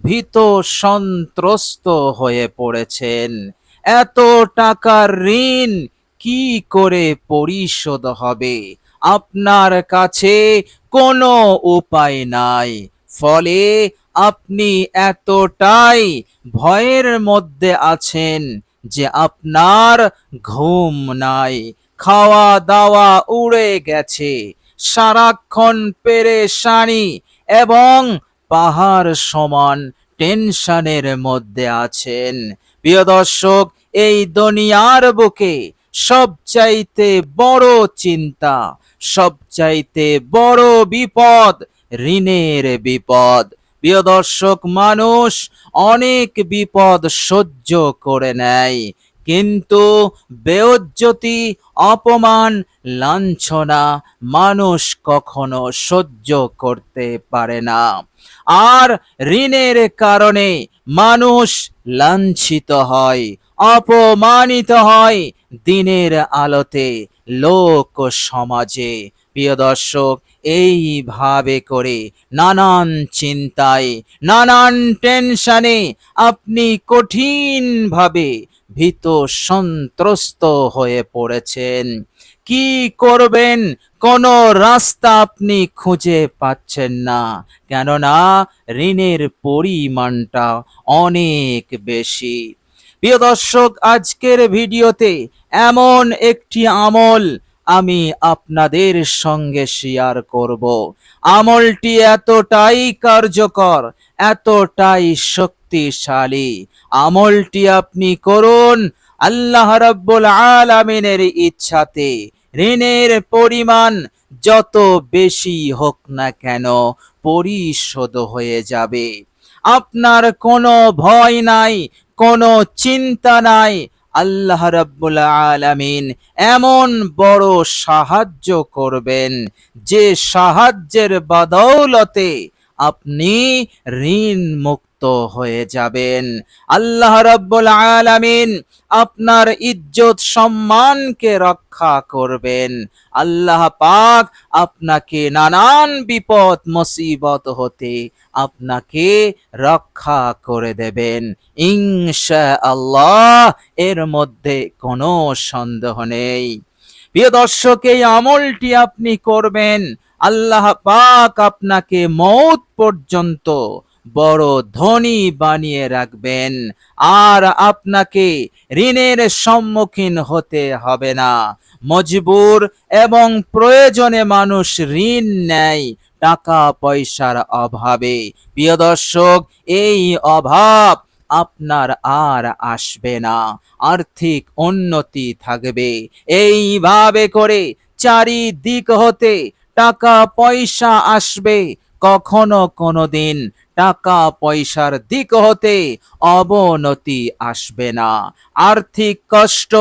ভীত সন্ত্রস্ত হয়ে পড়েছেন। এত টাকার ঋণ কি করে পরিশোধ হবে? আপনার কাছে কোনো উপায় নাই। ফলে আপনি এতটাই ভয়ের মধ্যে আছেন যে আপনার ঘুম নাই, খাওয়া দাওয়া উড়ে গেছে, সারাক্ষণ পেরেশানি এবং পাহাড় সমান টেনশনের মধ্যে আছেন। প্রিয় দর্শক, এই দুনিয়ার বুকে সবচাইতে বড় চিন্তা, সবচাইতে বড় বিপদ ঋণের বিপদ। প্রিয় দর্শক, মানুষ অনেক বিপদ সহ্য করে নেয়, কিন্তু বেইজ্জতি, অপমান, লাঞ্ছনা মানুষ কখনো সহ্য করতে পারে না। আর ঋণের কারণে মানুষ লাঞ্ছিত হয়, অপমানিত হয় দিনের আলোতে, লোক সমাজে। প্রিয় দর্শক, এইভাবে করে নানান চিন্তায়, নানান টেনশনে আপনি কঠিনভাবে ভীত সন্ত্রস্ত হয়ে পড়েছেন। কি করবেন কোনো রাস্তা আপনি খুঁজে পাচ্ছেন না, কেননা ঋণের পরিমাণটা অনেক বেশি। প্রিয় দর্শক, আজকের ভিডিওতে এমন একটি আমল আমি আপনাদের সঙ্গে শেয়ার করব। আমলটি এতটাই কার্যকর, এতটাই শক্তিশালী। আমলটি আপনি করুন, আল্লাহ রাব্বুল আলামিনের ইচ্ছাতে ঋণের পরিমাণ যত বেশি হোক না কেন পরিশোধ হয়ে যাবে। আপনার কোনো ভয় নাই, কোনো চিন্তা নাই। আল্লাহ রাব্বুল আলামিন এমন বড় সাহায্য করবেন, যে সাহায্যের বদৌলতে আপনি ঋণ মুক্ত হয়ে যাবেন। আল্লাহ রাব্বুল আলামিন আপনার ইজ্জত সম্মানকে রক্ষা করবেন। আল্লাহ পাক আপনাকে নানান বিপদ মুসিবত হতে আপনাকে রক্ষা করে দেবেন ইনশাআল্লাহ, এর মধ্যে কোনো সন্দেহ নেই। প্রিয় দর্শক, এই আমলটি আপনি করবেন, আল্লাহ পাক আপনাকে মওত পর্যন্ত বড় ধনী বানিয়ে রাখবেন, আর আপনাকে ঋণের সম্মুখীন হতে হবে না। মজবুর এবং প্রয়োজনে মানুষ ঋণ নেয় টাকা পয়সার অভাবে। প্রিয় দর্শক, এই অভাব আপনার আর আসবে না, আর্থিক উন্নতি থাকবে। এইভাবে করে চারিদিক হতে টাকা পয়সা আসবে, কখনো কোনোদিন টাকা পয়সার দিক হতে অবনতি আসবে না। আর্থিক কষ্ট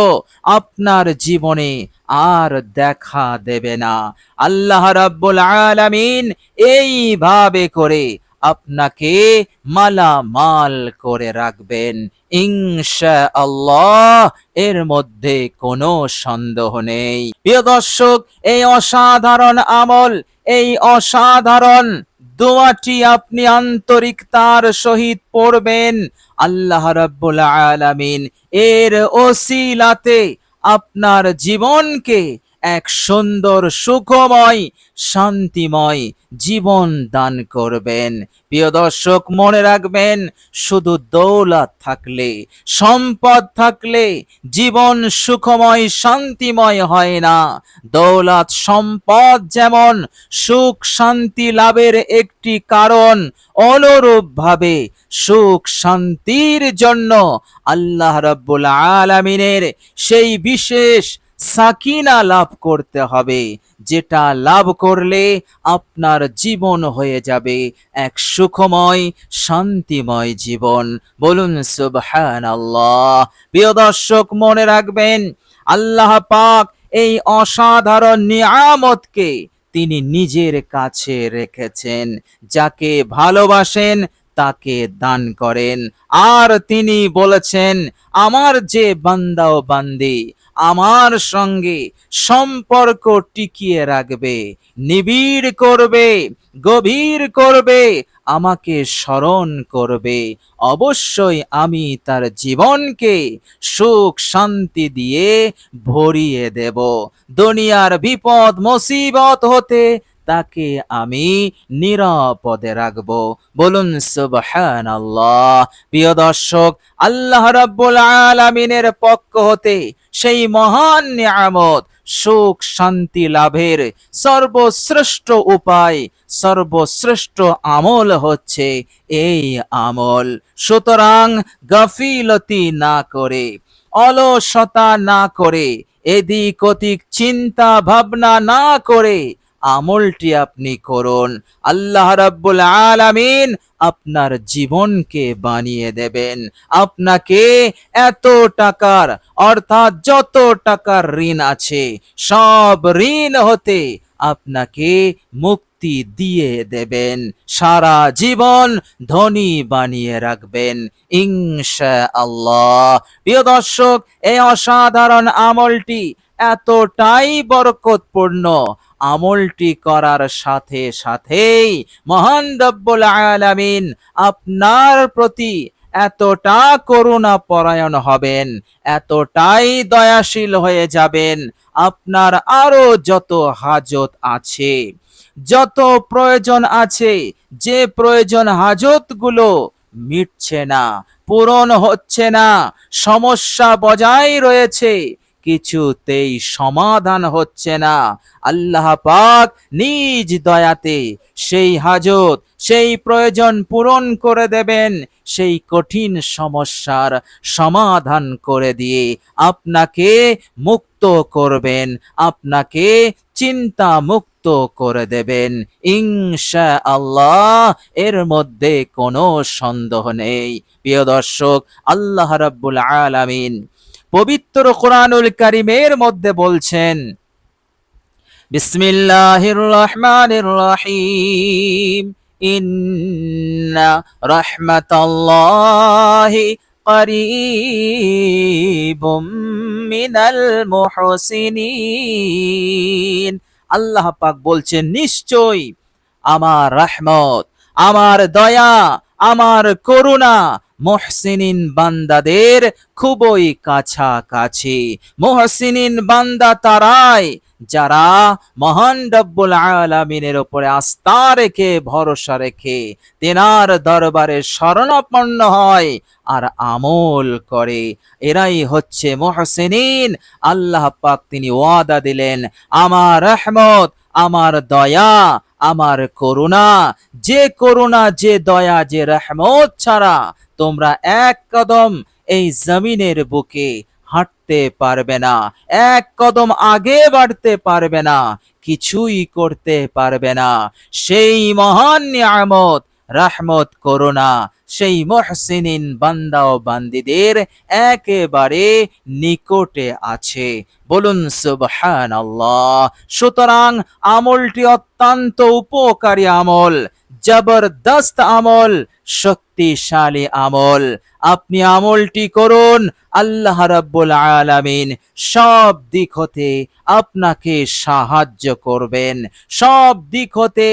আপনার জীবনে আর দেখা দেবে না। আল্লাহ রাব্বুল আলামিন এইভাবে করে আপনাকে মালামাল করে রাখবেন ইনশাআল্লাহ, এর মধ্যে কোনো সন্দেহ নেই। প্রিয় দর্শক, এই অসাধারণ আমল, এই অসাধারণ দোয়াটি আপনি আন্তরিকতার সহিত পড়বেন। আল্লাহ রাব্বুল আলামিন এর ওসিলাতে আপনার জীবনকে এক সুন্দর, সুখময়, শান্তিময় জীবন দান করবেন। প্রিয় দর্শক, মনে রাখবেন, শুধু দৌলত থাকলে, সম্পদ থাকলে জীবন সুখময় শান্তিময় হয় না। দৌলত সম্পদ যেমন সুখ শান্তি লাভের একটি কারণ, অনুরূপভাবে সুখ শান্তির জন্য আল্লাহ রাব্বুল আলামিনের সেই বিশেষ সাকিনা লাভ করতে হবে, যেটা লাভ করলে আপনার জীবন হয়ে যাবে এক সুখময় শান্তিময় জীবন। বলুন সুবহানাল্লাহ। প্রিয় দর্শক, মনে রাখবেন, আল্লাহ পাক এই অসাধারণ নিয়ামতকে তিনি নিজের কাছে রেখেছেন। যাকে ভালোবাসেন তাকে দান করেন। আর তিনি বলেছেন, আমার যে বান্দা ও বান্দি আমার সঙ্গে সম্পর্ক টিকিয়ে রাখবে, নিবিড় করবে, গভীর করবে, আমাকে স্মরণ করবে, অবশ্যই আমি তার জীবনকে সুখ শান্তি দিয়ে ভরিয়ে দেব। দুনিয়ার বিপদ মুসিবত হতে তাকে আমি নিরাপদে রাখব। বলুন সুবহানাল্লাহ। প্রিয় দর্শক, আল্লাহ রাব্বুল আলামিনের পক্ষ হতে সেই মহান নিয়ামত সুখ শান্তি লাভের সর্বশ্রেষ্ঠ উপায়, সর্বশ্রেষ্ঠ আমল হচ্ছে এই আমল। সুতরাং গাফিলতি না করে, অলসতা না করে, এদিক ওদিক চিন্তা ভাবনা না করে আমলটি আপনি করুন। আল্লাহ রাব্বুল আলামিন আপনার জীবনকে বানিয়ে দেবেন। আপনাকে এত টাকার, অর্থাৎ যত টাকার ঋণ আছে সব ঋণ হতে আপনাকে মুক্তি দিয়ে দেবেন, সারা জীবন ধনী বানিয়ে রাখবেন ইনশাআল্লাহ। প্রিয় দর্শক, এই অসাধারণ আমলটি এতটাই বরকতপূর্ণ, আমলটি করার সাথে সাথেই মহান রব্বুল আলামিন আপনার প্রতি এতটা করুণা পরায়ণ হবেন, এতটাই দয়াশীল হয়ে যাবেন, আপনার আরো যত হাজত আছে, যত প্রয়োজন আছে, যে প্রয়োজন হাজতগুলো মিটছে না, পূরণ হচ্ছে না, সমস্যা বজায় রয়েছে, কিছুতেই সমাধান হচ্ছে না, আল্লাহ পাক নিজ দয়াতে সেই হাজত, সেই প্রয়োজন পূরণ করে দেবেন, সেই কঠিন সমস্যার সমাধান করে দিয়ে আপনাকে মুক্ত করবেন, আপনাকে চিন্তা মুক্ত করে দেবেন ইনশাআল্লাহ। এর মধ্যে কোনো সন্দেহ নেই। প্রিয় দর্শক, আল্লাহ রাব্বুল আলামিন পবিত্র কোরআনুল কারীমের মধ্যে বলছেন, বিসমিল্লাহির রহমানির রহিম, ইন্না রাহমাতাল্লাহি করিবুম মিনাল মুহসিনিন। আল্লাহ পাক বলছেন, নিশ্চয় আমার রহমত, আমার দয়া, আমার করুণা মুহসিনিন বান্দাদের খুবই কাছাকাছি। মুহসিনিন বান্দা তারাই যারা মহান রব্বুল আলামিনের উপরে আস্থা রেখে, ভরসা রেখে তেনার দরবারে শরণাপন্ন হয় আর আমল করে, এরাই হচ্ছে মুহসিনিন। আল্লাহ পাক তিনি ওয়াদা দিলেন, আমার রহমত, আমার দয়া, আমার করুণা, যে করুণা, যে দয়া, যে রহমত ছাড়া তোমরা এক কদম এই জমিনের বুকে হাঁটতে পারবে না, এক কদম আগে বাড়তে পারবে না, কিছুই করতে পারবে না। সেই মহান নিয়ামত, রহমত, করুণা সেই মুহসিনিন বান্দা ও বান্দিদের একেবারে নিকটে আছে। বলুন সুবহানাল্লাহ। সুতরাং আমলটি অত্যন্ত উপকারী আমল, জবরদস্ত আমল, শক্তিশালী আমল। আপনি আমলটি করুন, আল্লাহ রাব্বুল আলামিন সব দিক হতে আপনাকে সাহায্য করবেন, সব দিক হতে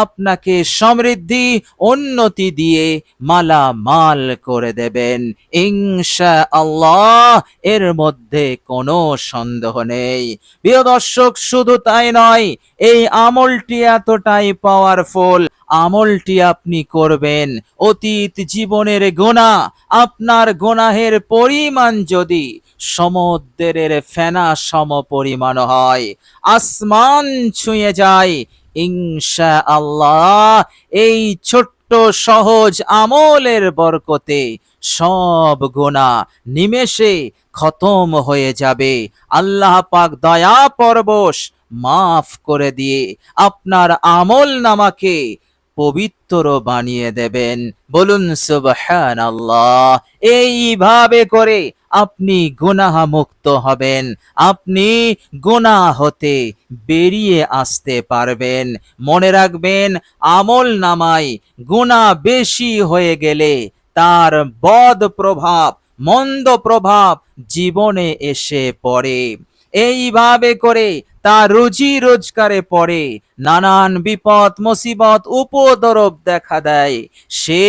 আপনাকে সমৃদ্ধি, উন্নতি দিয়ে মালামাল করে দেবেন ইনশাআল্লাহ। এর মধ্যে কোনো সন্দেহ নেই। প্রিয় দর্শক, শুধু তাই নয়, এই আমলটি এতটাই পাওয়ারফুল, আমলটি আপনি করবেন, অতীত জীবনের গুনাহ, আপনার গুনাহের পরিমাণ যদি সমুদ্রের ফেনা সম পরিমাণ হয়, আসমান ছুঁয়ে যায়, ইনশাআল্লাহ এই ছোট্ট সহজ আমলের বরকতে সব গুনাহ নিমেষে খতম হয়ে যাবে। আল্লাহ পাক দয়া পরবশ মাফ করে দিয়ে আপনার আমল নামাকে পবিত্র বানিয়ে দেবেন। বলুন সুবহানাল্লাহ। এইভাবে করে আপনি গুনাহ মুক্ত হবেন, আপনি গুনাহ হতে বেরিয়ে আসতে পারবেন। মনে রাখবেন, আমল নামায় গুনাহ বেশি হয়ে গেলে তার বদ প্রভাব, মন্দ প্রভাব জীবনে এসে পড়ে। এইভাবে করে তার রুজি রোজগারে পড়ে নানান বিপদ মুসিবত উপদ্রব দেখা দেয়, সে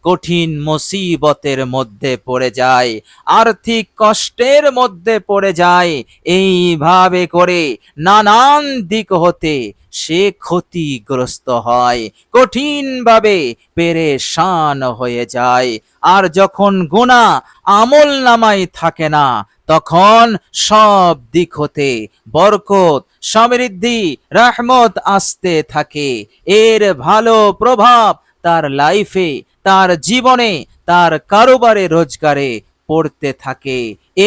কঠিন মুসিবতের মধ্যে পড়ে যায়, আর্থিক কষ্টের মধ্যে পড়ে যায়। এইভাবে করে নানান দিক হতে সে ক্ষতিগ্রস্ত হয়, কঠিনভাবে পেরেশান হয়ে যায়। আর যখন গুনাহ আমল নামায় থাকে না, তখন সব দিক হতে বরকত, সমৃদ্ধি, রহমত আসতে থাকে। এর ভালো প্রভাব তার লাইফে, তার জীবনে, তার কারোবারে রোজগারে পড়তে থাকে।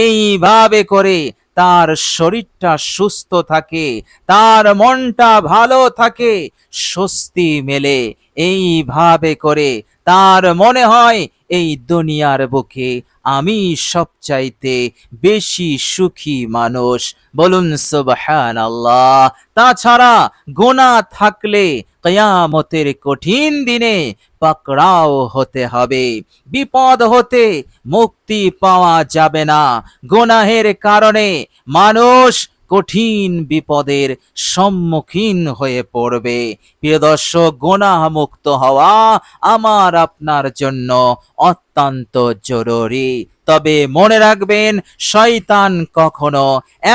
এইভাবে করে তার শরীরটা সুস্থ থাকে, তার মনটা ভালো থাকে, স্বস্তি মেলে। এইভাবে করে তার মনে হয় এই দুনিয়ার বুকে আমি সবচাইতে বেশি সুখী মানুষ। বলুন সুবহানাল্লাহ। তাছাড়া গুনাহ থাকলে কিয়ামতের কঠিন দিনে পাকড়াও হতে হবে, বিপদ হতে মুক্তি পাওয়া যাবে না। গুনাহের কারণে মানুষ কঠিন বিপদের সম্মুখীন হয়ে পড়বে। প্রিয় দর্শক, গুনাহ মুক্ত হওয়া আমার আপনার জন্য অত্যন্ত জরুরি। তবে মনে রাখবেন, শয়তান কখনো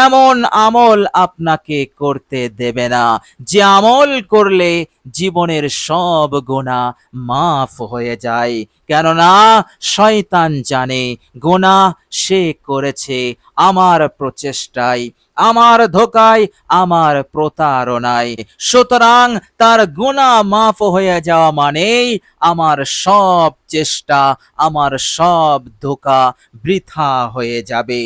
এমন আমল আপনাকে করতে দেবে না যে আমল করলে জীবনের সব গুনাহ মাফ হয়ে যায়। কেননা শয়তান জানে গুনাহ সে করেছে আমার প্রচেষ্টায়, আমার ধোকায়, আমার প্রতারণায়। সুতরাং তার গুনাহ মাফ হয়ে যাওয়া মানেই আমার সব চেষ্টা, আমার সব ধোঁকা বৃথা হয়ে যাবে।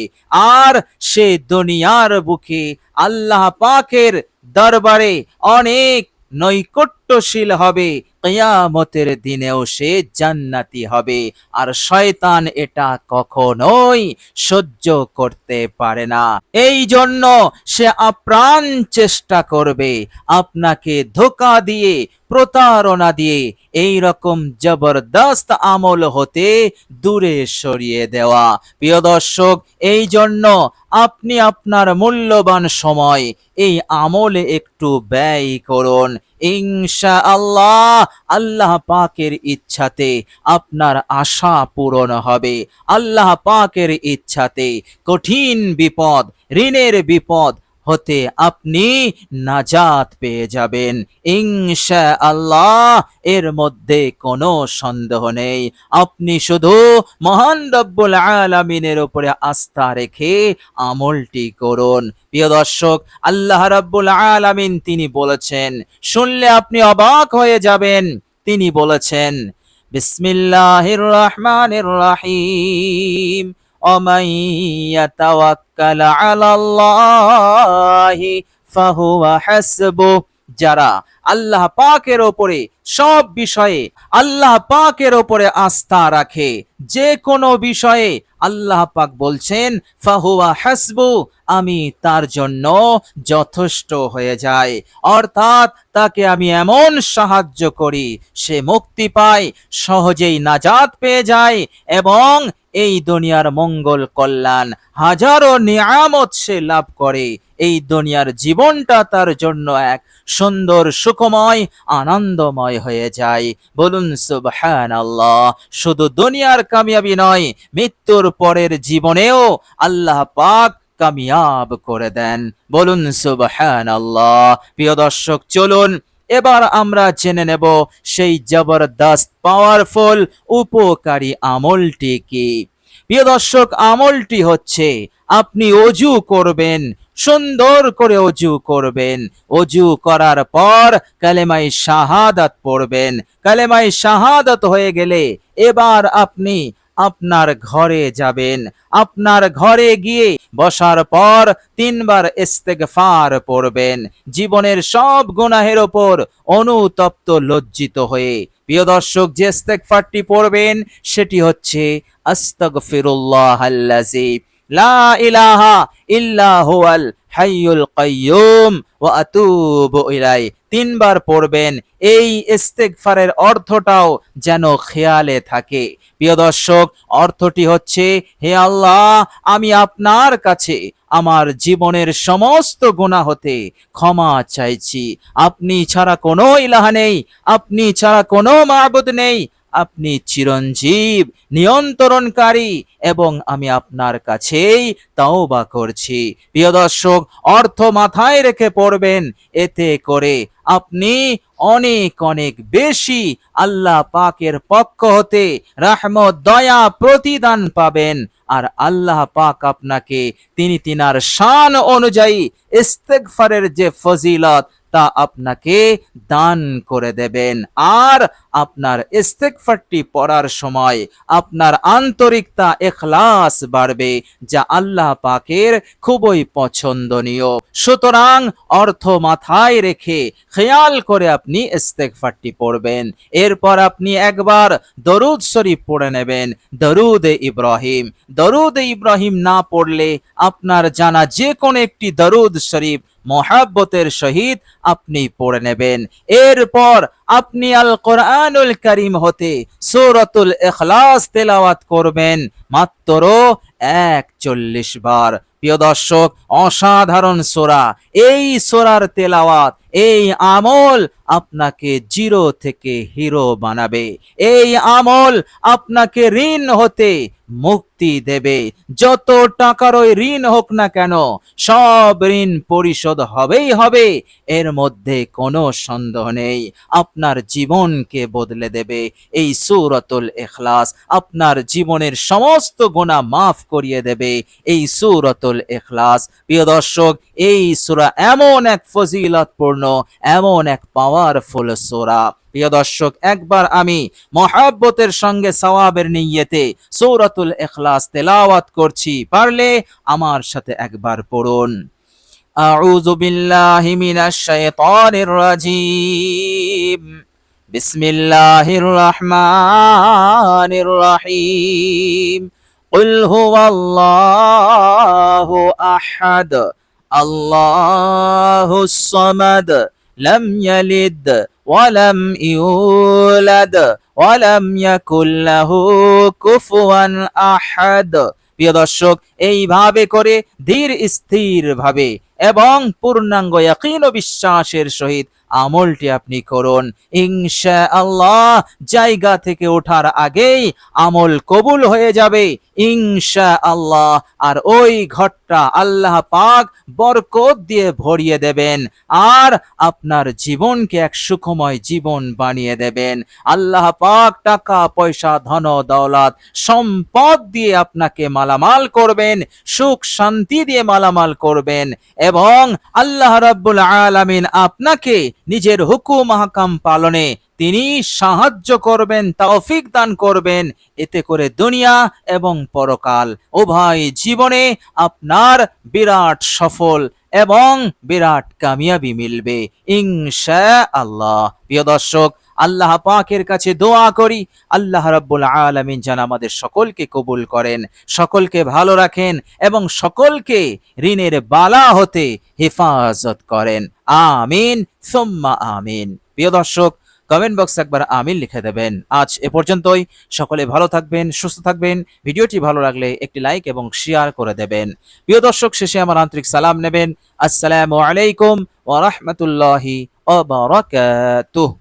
আর সে দুনিয়ার বুকে আল্লাহ পাকের দরবারে অনেক নৈকট্যশীল হবে, কিয়ামতের দিনেও সে জান্নাতি হবে। আর শয়তান এটা কখনোই সহ্য করতে পারে না। এই জন্য সে আপ্রাণ চেষ্টা করবে আপনাকে ধোঁকা দিয়ে, প্রতারণা দিয়ে এই রকম জবরদস্ত আমল হতে দূরে সরিয়ে দেওয়া। প্রিয় দর্শক, এই জন্য আপনি আপনার মূল্যবান সময় এই আমলে একটু ব্যয় করুন। ইনশাআল্লাহ আল্লাহ পাকের ইচ্ছাতে আপনার আশা পূরণ হবে। আল্লাহ পাকের ইচ্ছাতে কঠিন বিপদ, ঋণের বিপদ হতে আপনি নাজাত পেয়ে যাবেন ইনশাআল্লাহ। এর মধ্যে কোনো সন্দেহ নেই। আপনি শুধু মহান রব্বুল আলামিনের উপরে আস্থা রেখে আমলটি করুন। প্রিয় দর্শক, আল্লাহ রাব্বুল আলামিন তিনি বলেছেন, শুনলে আপনি অবাক হয়ে যাবেন। তিনি বলেছেন, বিসমিল্লাহির রহমানির রহিম, ومن يتوكل على الله فهو حسبه। যারা আল্লাহ পাকের ওপরে সব বিষয়ে আল্লাহ পাকের ওপরে আস্থা রাখে, যে কোনো বিষয়ে আল্লাহ পাক বলছেন ফাহুয়া হাসবু, আমি তার জন্য যথেষ্ট হয়ে যায়। অর্থাৎ তাকে আমি এমন সাহায্য করি সে মুক্তি পায়, সহজেই নাজাত পেয়ে যায় এবং এই দুনিয়ার মঙ্গল কল্যাণ হাজারো নিয়ামত সে লাভ করে। এই দুনিয়ার জীবনটা তার জন্য এক সুন্দর, সুখময়, আনন্দময় হয়ে যায়। বলুন সুবহানাল্লাহ। শুধু দুনিয়ার কামিয়াবি নয়, মৃত্যুর পরের জীবনেও আল্লাহ পাক কামিয়াব করে দেন। বলুন সুবহানাল্লাহ। প্রিয় দর্শক, চলুন এবার আমরা জেনে নেব সেই জবরদস্ত, পাওয়ারফুল, উপকারী আমলটি কি। প্রিয় দর্শক, আমলটি হচ্ছে আপনি অজু করবেন, সুন্দর করে অজু করবেন। অজু করার পর কালেমায়ে শাহাদাত পড়বেন। কালেমায়ে শাহাদাত হয়ে গেলে এবার আপনি আপনার ঘরে যাবেন। আপনার ঘরে গিয়ে বসার পর 3 বার ইস্তেগফার পড়বেন, জীবনের সব গুনাহের ওপর অনুতপ্ত, লজ্জিত হয়ে। প্রিয় দর্শক, যে ইস্তেগফারটি পড়বেন সেটি হচ্ছে আস্তাগফিরুল্লাহাল্লাযী লা ইলাহা ইল্লা হুয়াল হাইয়ুল কাইয়্যুম ওয়া আতুবু ইলাই। 3 বার পড়বেন। এই ইস্তেগফারের অর্থটাও যেন খেয়ালে থাকে। প্রিয় দর্শক, অর্থটি হচ্ছে, হে আল্লাহ, আমি আপনার কাছে আমার জীবনের সমস্ত গুনাহ হতে ক্ষমা চাইছি। আপনি ছাড়া কোনো ইলাহা নেই, আপনি ছাড়া কোনো মাবুদ নেই, আপনি চিরঞ্জীব, নিয়ন্ত্রণকারী, এবং আমি আপনার কাছেই তওবা করছি। প্রিয় দর্শক, অর্থ মাথায় রেখে পড়বেন, এতে করে আপনি অনেক অনেক বেশি আল্লাহ পাকের পক্ষ হতে রহমত, দয়া, প্রতিদান পাবেন। আর আল্লাহ পাক আপনাকে তিনি তিনার শান অনুযায়ী ইস্তেগফারের যে ফজিলত তা আপনাকে দান করে দেবেন। আর আপনার ইস্তেগফারটি পড়ার সময় আপনার আন্তরিকতা, ইখলাস বাড়বে, যা আল্লাহ পাকের খুবই পছন্দনীয়। সুতরাং অর্থ মাথায় রেখে খেয়াল করে আপনি ইস্তেগফারটি পড়বেন। এরপর আপনি একবার দরুদ শরীফ পড়ে নেবেন, দরুদে ইব্রাহিম। দরুদে ইব্রাহিম না পড়লে আপনার জানা যে কোনো একটি দরুদ শরীফ মহাব্বতের সহিত আপনি পড়ে নেবেন। এরপর আপনি আল কোরআনুল কারীম হতে সূরাতুল ইখলাস তেলাওয়াত করবেন মাত্র 41 বার। প্রিয় দর্শক, অসাধারণ সূরা। এই সূরার তেলাওয়াত, এই আমল আপনাকে জিরো থেকে হিরো বানাবে। এই আমল আপনাকে ঋণ হতে মুক্তি দেবে। যত টাকারই ঋণ হোক না কেন, সব ঋণ পরিশোধ হবেই হবে, এর মধ্যে কোনো সন্দেহ নেই। আপনার জীবনকে বদলে দেবে এই সূরাতুল ইখলাস, আপনার জীবনের সমস্ত গুনাহ মাফ করিয়ে দেবে এই সূরাতুল ইখলাস। প্রিয় দর্শক, এই সূরা এমন এক ফজিলতপূর্ণ, এমন এক পাওয়ারফুল সূরা। প্রিয় দর্শক, একবার আমি মহাব্বতের সঙ্গে সওয়াবের নিয়তে সূরাতুল ইখলাস তেলাওয়াত করছি, পারলে আমার সাথে একবার পড়ুন। আউযু বিল্লাহি মিনাশ শাইতানির রাজীম। বিসমিল্লাহির রহমানির রহিম। কুল হুয়াল্লাহু আহাদ, আল্লাহুস সামাদ, লাম ইয়ালিদ ওয়ালাম ইউলাদ ওয়ালাম ইয়াকুল লাহু কুফুয়ান আহাদ। প্রিয় দর্শক, এইভাবে করে ধীর স্থির ভাবে এবং পূর্ণাঙ্গ ইয়াকিন ও বিশ্বাসের সহিত আমলটি আপনি করুন। ইনশাআল্লাহ জায়গা থেকে ওঠার আগেই আমল কবুল হয়ে যাবে ইনশাআল্লাহ। আর ওই ঘরটা আল্লাহ পাক বরকত দিয়ে ভরিয়ে দেবেন, আর আপনার জীবনকে এক সুখময় জীবন বানিয়ে দেবেন। আল্লাহ পাক টাকা পয়সা, ধন দৌলত, সম্পদ দিয়ে আপনাকে মালামাল করবেন, সুখ শান্তি দিয়ে মালামাল করবেন, এবং আল্লাহ রাব্বুল আলামিন আপনাকে নিজের হুকুম আহকাম পালনে তিনি সাহায্য করবেন, তৌফিক দান করবেন। এতে করে দুনিয়া এবং পরকাল উভয় জীবনে আপনার বিরাট সফল এবং বিরাট কামিয়াবি মিলবে ইনশাআল্লাহ। প্রিয় দর্শক, আল্লাহ পাকের কাছে দোয়া করি আল্লাহ রাব্বুল আলামিন যেন আমাদের সকলকে কবুল করেন, সকলকে ভালো রাখেন এবং সকলকে ঋণের বালা হতে হেফাজত করেন। আমিন সুম্মা আমিন। প্রিয় দর্শক, কমেন্ট বক্সে একবার আমিন লিখে দেবেন। আজ এ পর্যন্তই। সকলে ভালো থাকবেন, সুস্থ থাকবেন। ভিডিওটি ভালো লাগলে একটি লাইক এবং শেয়ার করে দেবেন। প্রিয় দর্শক, শেষে আমার আন্তরিক সালাম নেবেন। আসসালামু আলাইকুম ওয়া রাহমাতুল্লাহি ওয়া বারাকাতুহু।